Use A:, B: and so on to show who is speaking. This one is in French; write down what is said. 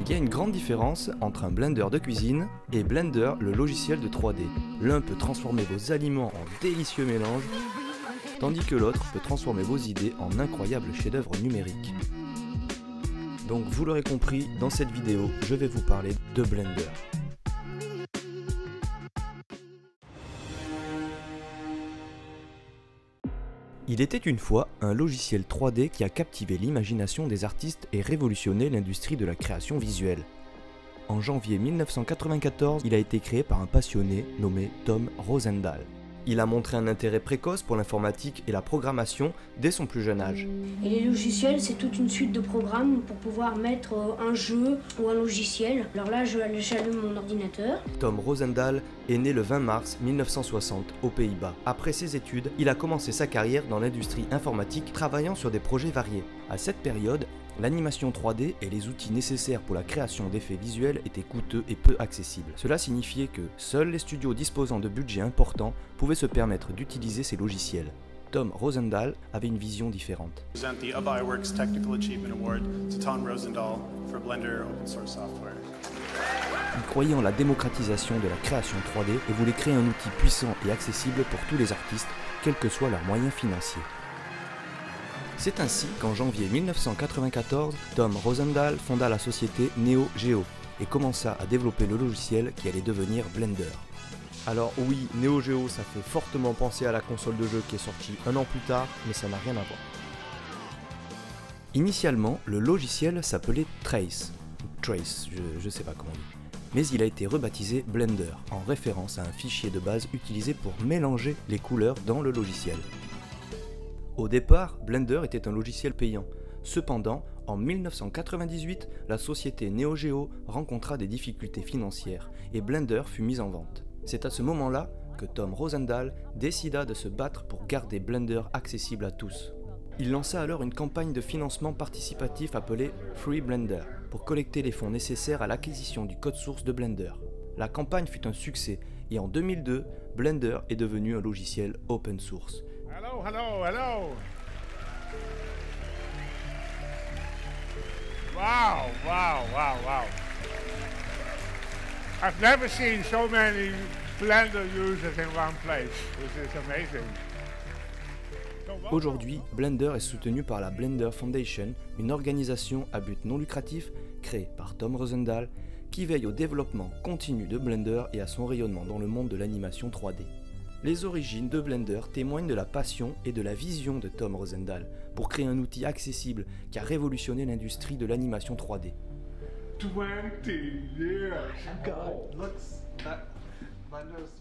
A: Il y a une grande différence entre un Blender de cuisine et Blender, le logiciel de 3D. L'un peut transformer vos aliments en délicieux mélanges, tandis que l'autre peut transformer vos idées en incroyables chefs-d'œuvre numériques. Donc vous l'aurez compris, dans cette vidéo, je vais vous parler de Blender. Il était une fois un logiciel 3D qui a captivé l'imagination des artistes et révolutionné l'industrie de la création visuelle. En janvier 1994, il a été créé par un passionné nommé Tom Rosendahl. Il a montré un intérêt précoce pour l'informatique et la programmation dès son plus jeune âge.
B: Et les logiciels, c'est toute une suite de programmes pour pouvoir mettre un jeu ou un logiciel. Alors là, j'allume mon ordinateur.
A: Tom Rosendahl est né le 20 mars 1960 aux Pays-Bas. Après ses études, il a commencé sa carrière dans l'industrie informatique, travaillant sur des projets variés. À cette période, l'animation 3D et les outils nécessaires pour la création d'effets visuels étaient coûteux et peu accessibles. Cela signifiait que seuls les studios disposant de budgets importants pouvaient se permettre d'utiliser ces logiciels. Tom Rosendahl avait une vision différente.
C: The Abba Works Technical Achievement Award to Tom Rosendahl for Blender Open Source Software.
A: Il croyait en la démocratisation de la création 3D et voulait créer un outil puissant et accessible pour tous les artistes, quels que soient leurs moyens financiers. C'est ainsi qu'en janvier 1994, Tom Rosendahl fonda la société Neo Geo et commença à développer le logiciel qui allait devenir Blender. Alors oui, Neo Geo ça fait fortement penser à la console de jeu qui est sortie un an plus tard, mais ça n'a rien à voir. Initialement, le logiciel s'appelait Trace, je sais pas comment on dit. Mais il a été rebaptisé Blender, en référence à un fichier de base utilisé pour mélanger les couleurs dans le logiciel. Au départ, Blender était un logiciel payant. Cependant, en 1998, la société Neo Geo rencontra des difficultés financières et Blender fut mis en vente. C'est à ce moment-là que Tom Rosendahl décida de se battre pour garder Blender accessible à tous. Il lança alors une campagne de financement participatif appelée Free Blender pour collecter les fonds nécessaires à l'acquisition du code source de Blender. La campagne fut un succès et en 2002, Blender est devenu un logiciel open source.
D: Hello, hello, hello. Wow, wow, wow, wow. I've never seen so many Blender users in one place. This is amazing.
A: Aujourd'hui, Blender est soutenu par la Blender Foundation, une organisation à but non lucratif créée par Tom Rosendahl qui veille au développement continu de Blender et à son rayonnement dans le monde de l'animation 3D. Les origines de Blender témoignent de la passion et de la vision de Tom Rosendahl pour créer un outil accessible qui a révolutionné l'industrie de l'animation 3D.
D: 20 years.
E: God, looks that Blender's